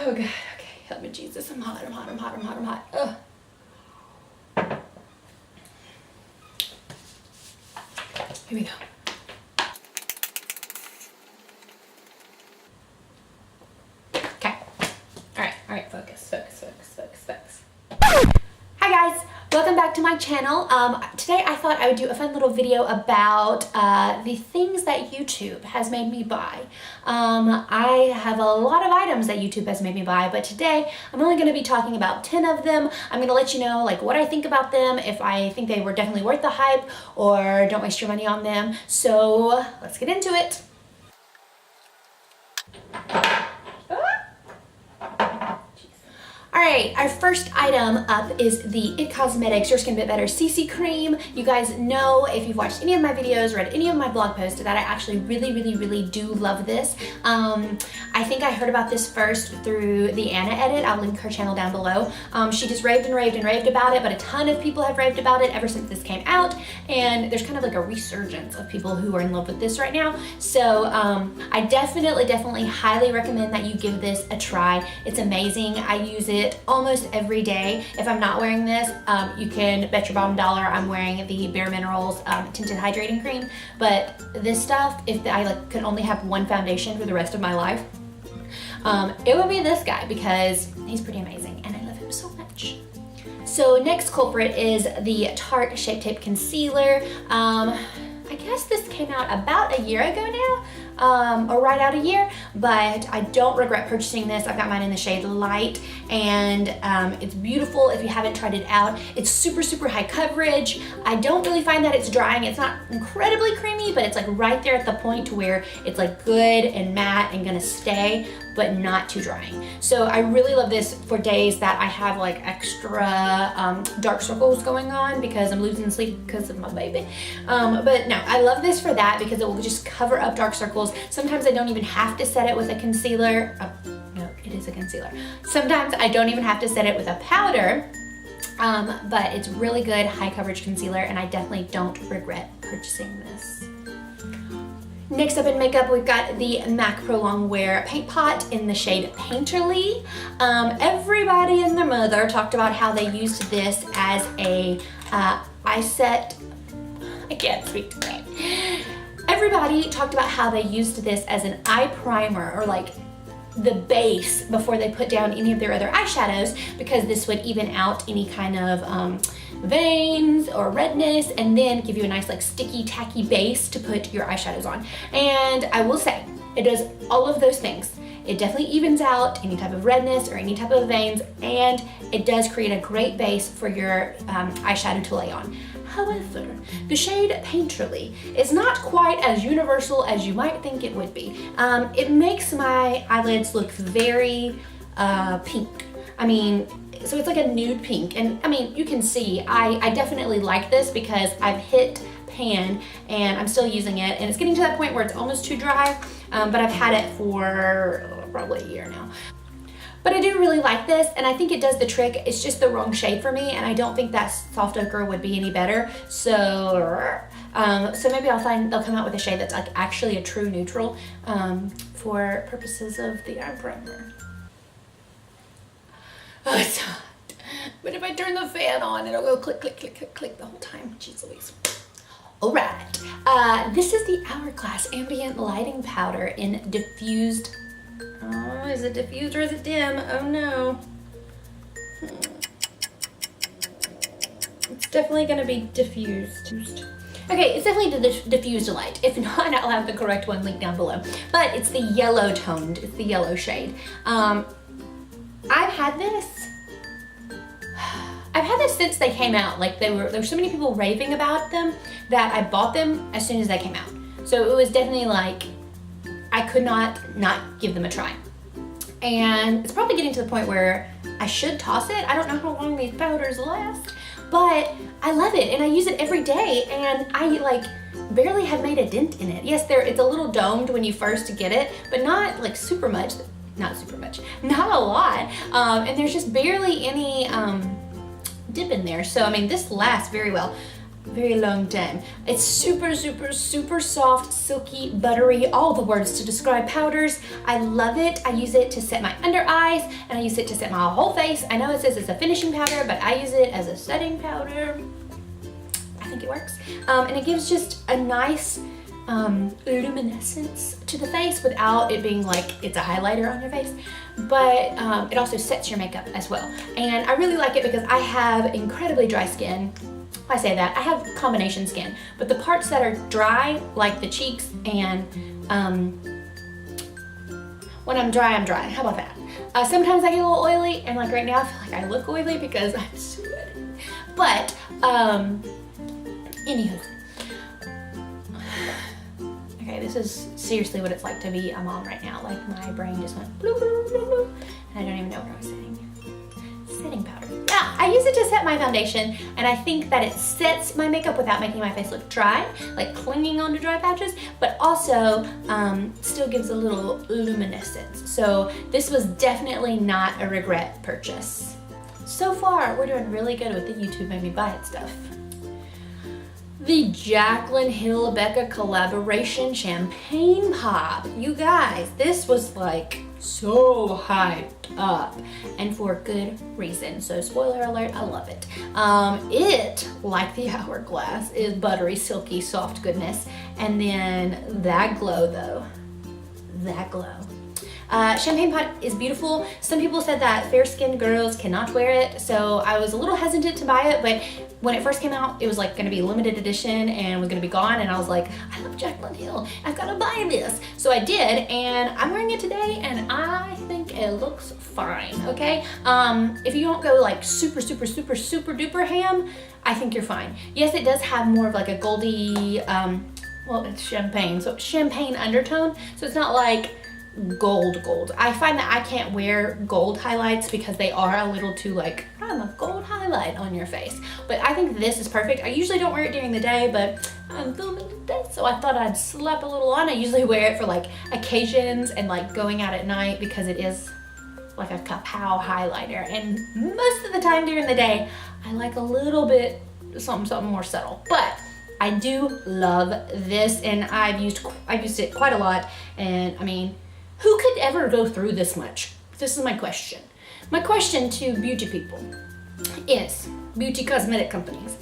Oh God, okay, help me Jesus, I'm hot, I'm hot, I'm hot, I'm hot, I'm hot. Ugh. Here we go. Okay. All right, focus. Hi guys, welcome back to my channel. Today I thought I would do a fun little video about the things that YouTube has made me buy. I have a lot of items that YouTube has made me buy, but today I'm only going to be talking about 10 of them. I'm going to let you know like what I think about them, if I think they were definitely worth the hype, or don't waste your money on them. So let's get into it. Alright, our first item up is the IT Cosmetics Your Skin Bit Better CC Cream. You guys know, if you've watched any of my videos, read any of my blog posts, that I actually really do love this. I think I heard about this first through the Anna edit. I'll link her channel down below. She just raved about it, but a ton of people have raved about it ever since this came out, and there's kind of like a resurgence of people who are in love with this right now. So I definitely highly recommend that you give this a try. It's amazing. I use it almost every day. If I'm not wearing this, you can bet your bottom dollar I'm wearing the Bare Minerals Tinted Hydrating Cream. But this stuff, if I could only have one foundation for the rest of my life, it would be this guy, because he's pretty amazing and I love him so much. So next culprit is the Tarte Shape Tape Concealer. I guess this came out about a year ago now, or right out a year, but I don't regret purchasing this. I've got mine in the shade Light, and it's beautiful if you haven't tried it out. It's super high coverage. I don't really find that it's drying. It's not incredibly creamy, but it's like right there at the point to where it's like good and matte and gonna stay, but not too drying. So I really love this for days that I have like extra dark circles going on because I'm losing sleep because of my baby. But no, I love this for that because it will just cover up dark circles. Sometimes I don't even have to set it with a concealer. No, it is a concealer. Sometimes I don't even have to set it with a powder, but it's really good high coverage concealer, and I definitely don't regret purchasing this. Next up in makeup, we've got the MAC ProLongWear Paint Pot in the shade Painterly. Everybody and their mother talked about how they used this as a eye set. I can't speak to that. Everybody talked about how they used this as an eye primer, or like the base before they put down any of their other eyeshadows, because this would even out any kind of veins or redness, and then give you a nice like sticky tacky base to put your eyeshadows on. And I will say, it does all of those things. It definitely evens out any type of redness or any type of veins, and it does create a great base for your eyeshadow to lay on. However, the shade Painterly is not quite as universal as you might think it would be. It makes my eyelids look very pink. I mean, so it's like a nude pink, and I mean, you can see I definitely like this because I've hit pan and I'm still using it, and it's getting to that point where it's almost too dry, but I've had it for probably a year now. But I do really like this, and I think it does the trick. It's just the wrong shade for me, and I don't think that soft ochre would be any better. So maybe I'll find they'll come out with a shade that's like actually a true neutral for purposes of the eye primer. Oh, it's hot. But if I turn the fan on, it'll go click the whole time. Jeez Louise. All right, this is the Hourglass Ambient Lighting Powder in Diffused. Oh, is it diffused or is it dim? Oh no. It's definitely gonna be diffused. Okay, it's definitely the diffused light. If not, I'll have the correct one linked down below. But it's the yellow toned, it's the yellow shade. I've had this since they came out. Like there were so many people raving about them that I bought them as soon as they came out. So it was definitely like, I could not give them a try. And it's probably getting to the point where I should toss it. I don't know how long these powders last, but I love it and I use it every day, and I like barely have made a dent in it. Yes, it's a little domed when you first get it, but not like super much. Not a lot. And there's just barely any dip in there. So I mean, this lasts very well. very long time. It's super, super, super soft, silky, buttery, all the words to describe powders. I love it. I use it to set my under eyes, and I use it to set my whole face. I know it says it's a finishing powder, but I use it as a setting powder. I think it works. And it gives just a nice luminescence to the face without it being like it's a highlighter on your face, but it also sets your makeup as well. And I really like it because I have incredibly dry skin. I say that, I have combination skin, but the parts that are dry, like the cheeks, and when I'm dry, I'm dry. How about that? Sometimes I get a little oily, and like right now I feel like I look oily because I'm sweating. But anywho, okay, this is seriously what it's like to be a mom right now. Like my brain just went blue, blue, blue, blue, and I don't even know what I was saying. Setting powder. Yeah, I use it to set my foundation, and I think that it sets my makeup without making my face look dry, like clinging onto dry patches, but also still gives a little luminescence. So this was definitely not a regret purchase. So far, we're doing really good with the YouTube Made Me Buy It stuff. The Jaclyn Hill Becca collaboration champagne pop. You guys, this was like so hyped up, and for good reason. So spoiler alert, I love it. It, like the Hourglass, is buttery, silky, soft goodness. And then that glow though, that glow. Champagne pot is beautiful. Some people said that fair-skinned girls cannot wear it, so I was a little hesitant to buy it, but when it first came out, it was like gonna be limited edition and was gonna be gone, and I was like, I love Jaclyn Hill, I've gotta buy this. So I did, and I'm wearing it today, and I think it looks fine, okay? If you don't go like super, super, super, super duper ham, I think you're fine. Yes, it does have more of like a goldy, well, it's champagne, so champagne undertone, so it's not like gold. I find that I can't wear gold highlights because they are a little too like, I'm a gold highlight on your face. But I think this is perfect. I usually don't wear it during the day, but I'm filming today, so I thought I'd slap a little on. I usually wear it for like occasions and like going out at night because it is like a kapow highlighter. And most of the time during the day, I like a little bit something more subtle. But I do love this, and I've used it quite a lot, and I mean, who could ever go through this much? This is my question. My question to beauty people is, beauty cosmetic companies,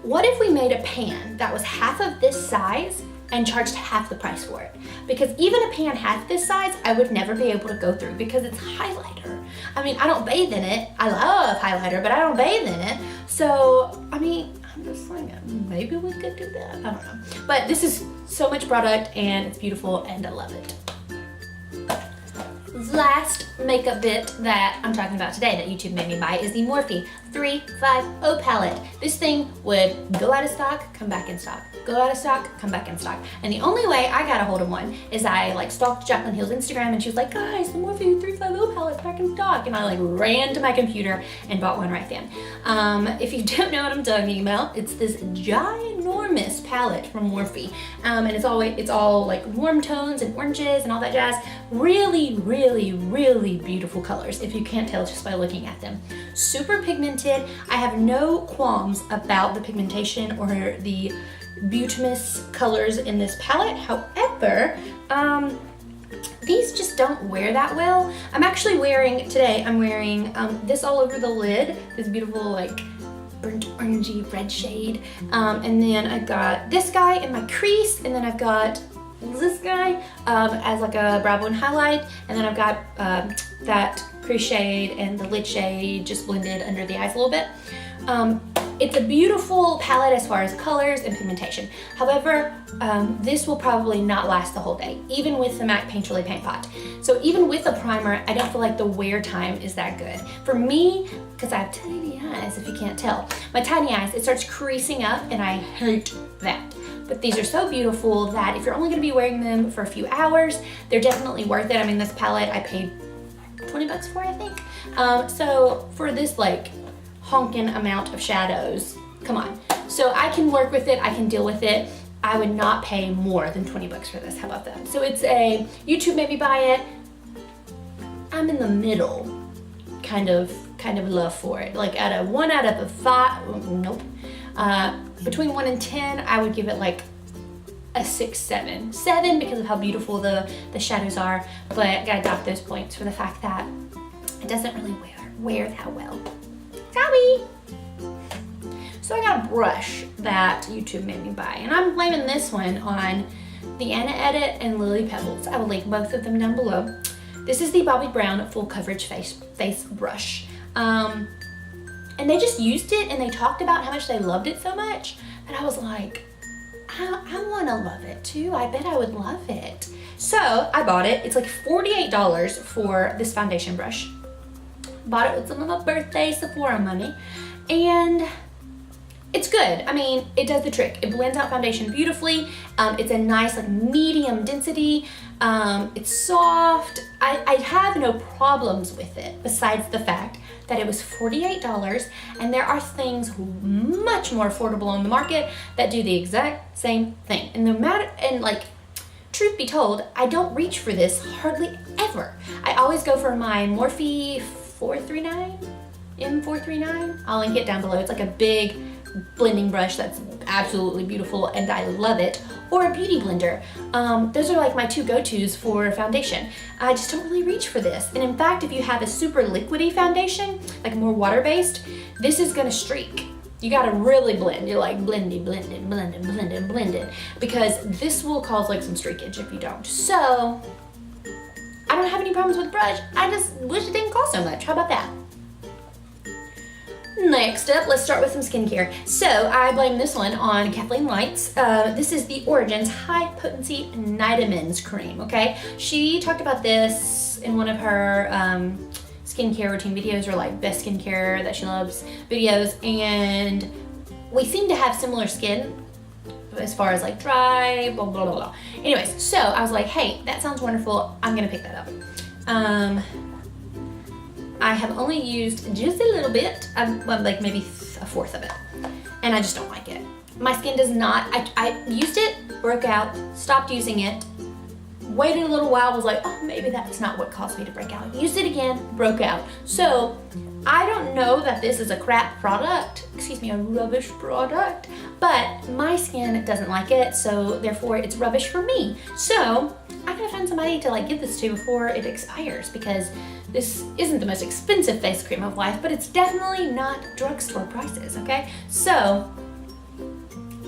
what if we made a pan that was half of this size and charged half the price for it? Because even a pan half this size, I would never be able to go through because it's highlighter. I mean, I don't bathe in it. I love highlighter, but I don't bathe in it. So, I mean, I'm just like, maybe we could do that. I don't know. But this is so much product, and it's beautiful, and I love it. Last makeup bit that I'm talking about today that YouTube made me buy is the Morphe 350 palette. This thing would go out of stock, come back in stock, go out of stock, come back in stock. And the only way I got a hold of one is I like stalked Jaclyn Hill's Instagram, and she was like, guys, the Morphe 350 palette's back in stock. And I like ran to my computer and bought one right then. If you don't know what I'm talking about, it's this ginormous palette from Morphe. And it's all like warm tones and oranges and all that jazz. Really, really, really beautiful colors, if you can't tell just by looking at them. Super pigmented. I have no qualms about the pigmentation or the beautimous colors in this palette. However, these just don't wear that well. I'm actually wearing, today I'm wearing this all over the lid, this beautiful like burnt orangey red shade. And then I've got this guy in my crease, and then I've got this guy as like a brow bone highlight, and then I've got that crease shade and the lid shade just blended under the eyes a little bit. It's a beautiful palette as far as colors and pigmentation. However, this will probably not last the whole day, even with the MAC Painterly Paint Pot. So even with a primer, I don't feel like the wear time is that good. For me, because I have tiny eyes, if you can't tell, my tiny eyes, it starts creasing up, and I hate that. But these are so beautiful that if you're only gonna be wearing them for a few hours, they're definitely worth it. I mean, this palette I paid 20 bucks for, I think. So for this like honking amount of shadows, come on. So I can work with it, I can deal with it. I would not pay more than 20 bucks for this, how about that? So it's a YouTube made me buy it. I'm in the middle kind of love for it. Like at a 1 out of 5, nope. between 1 and 10, I would give it like a 6, 7. 7 because of how beautiful the shadows are, but I gotta dock those points for the fact that it doesn't really wear that well. Sorry! So I got a brush that YouTube made me buy, and I'm blaming this one on the Anna Edit and Lily Pebbles. I will link both of them down below. This is the Bobbi Brown Full Coverage Face Brush. And they just used it and they talked about how much they loved it so much that I was like, I want to love it too. I bet I would love it. So I bought it. It's like $48 for this foundation brush. Bought it with some of my birthday Sephora money, and it's good. I mean, it does the trick. It blends out foundation beautifully. It's a nice like medium density. It's soft. I have no problems with it besides the fact that it was $48, and there are things much more affordable on the market that do the exact same thing. And like, truth be told, I don't reach for this hardly ever. I always go for my Morphe 439, M439. I'll link it down below. It's like a big blending brush that's absolutely beautiful and I love it, or a beauty blender. Those are like my two go-tos for foundation. I just don't really reach for this, and in fact, if you have a super liquidy foundation, like more water-based, this is gonna streak. You gotta really blend. You're like blend it, because this will cause like some streakage if you don't. So I don't have any problems with the brush. I just wish it didn't cost so much. How about that? Next up, let's start with some skincare. So I blame this one on Kathleen Lights. This is the Origins High Potency Nitamins Cream, okay? She talked about this in one of her skincare routine videos, or like best skincare that she loves videos, and we seem to have similar skin as far as like dry, blah, blah, blah, blah. Anyways, so I was like, hey, that sounds wonderful. I'm gonna pick that up. I have only used just a little bit, like maybe a fourth of it, and I just don't like it. My skin does not, I used it, broke out, stopped using it, waited a little while, was like, oh, maybe that's not what caused me to break out. Used it again, broke out. So I don't know that this is a crap product, excuse me, a rubbish product, but my skin doesn't like it, so therefore it's rubbish for me. So I gotta find somebody to like give this to before it expires, because this isn't the most expensive face cream of life, but it's definitely not drugstore prices, okay? So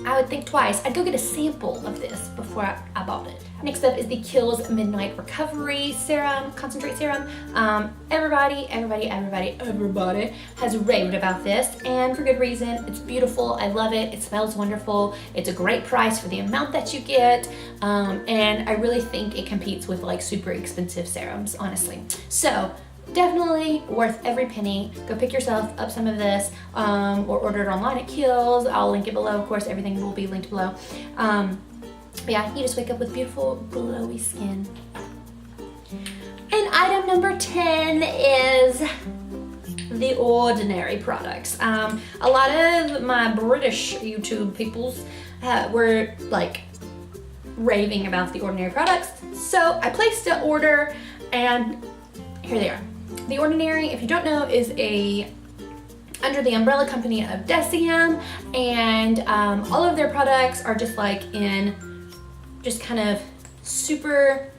I would think twice. I'd go get a sample of this before I bought it. Next up is the Kiehl's Midnight Recovery Serum, Concentrate Serum. Everybody has raved about this, and for good reason. It's beautiful, I love it, it smells wonderful, it's a great price for the amount that you get, and I really think it competes with like super expensive serums, honestly. So definitely worth every penny. Go pick yourself up some of this, or order it online at Kiehl's. I'll link it below. Of course, everything will be linked below. But yeah, you just wake up with beautiful, glowy skin. And item number 10 is The Ordinary products. A lot of my British YouTube peoples were like raving about The Ordinary products. So I placed an order, and here they are. The Ordinary, if you don't know, is under the umbrella company of Deciem, and all of their products are just like in just kind of super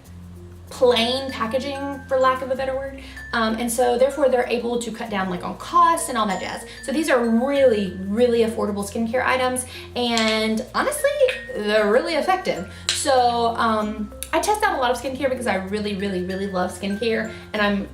plain packaging, for lack of a better word, and so therefore they're able to cut down like on costs and all that jazz. So these are really, really affordable skincare items, and honestly, they're really effective. So I test out a lot of skincare because I really, really, really love skincare, and I'm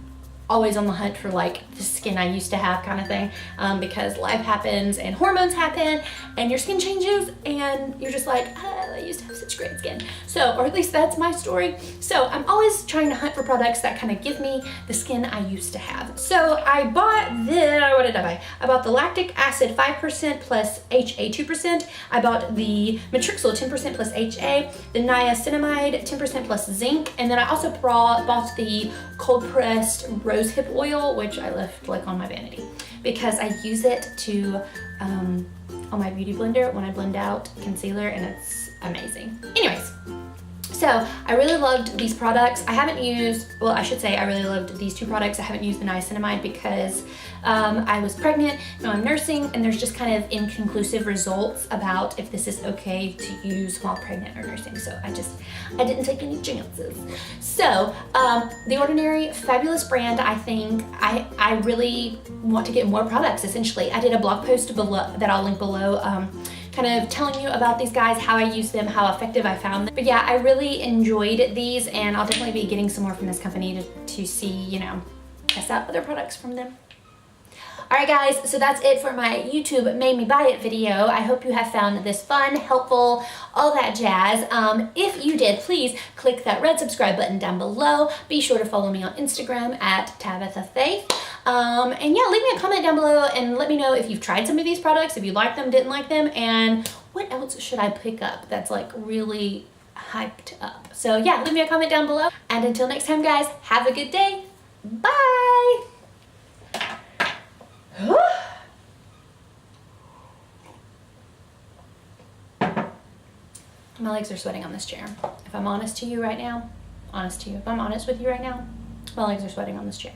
always on the hunt for like the skin I used to have kind of thing, because life happens and hormones happen and your skin changes and you're just like, I used to have such great skin. So, or at least that's my story. So I'm always trying to hunt for products that kind of give me the skin I used to have. So I bought what did I buy? I bought the lactic acid 5% plus HA 2%. I bought the Matrixyl 10% plus HA, the niacinamide 10% plus zinc, and then I also bought the cold pressed rose hip oil, which I left like on my vanity because I use it to on my beauty blender when I blend out concealer, and it's amazing. Anyways, So I really loved these products. I haven't used, well, I should say I really loved these two products. I haven't used the niacinamide because I was pregnant, now I'm nursing, and there's just kind of inconclusive results about if this is okay to use while pregnant or nursing. So I didn't take any chances. So The Ordinary, fabulous brand. I think I really want to get more products, essentially. I did a blog post below that I'll link below, kind of telling you about these guys, how I use them, how effective I found them. But yeah, I really enjoyed these, and I'll definitely be getting some more from this company to see, you know, test out other products from them. Alright guys, so that's it for my YouTube Made Me Buy It video. I hope you have found this fun, helpful, all that jazz. If you did, please click that red subscribe button down below. Be sure to follow me on Instagram at Tabitha Faith. And yeah, leave me a comment down below and let me know if you've tried some of these products, if you liked them, didn't like them, and what else should I pick up that's like really hyped up. So yeah, leave me a comment down below. And until next time guys, have a good day. Bye! My legs are sweating on this chair. If I'm honest to you right now, if I'm honest with you right now, my legs are sweating on this chair.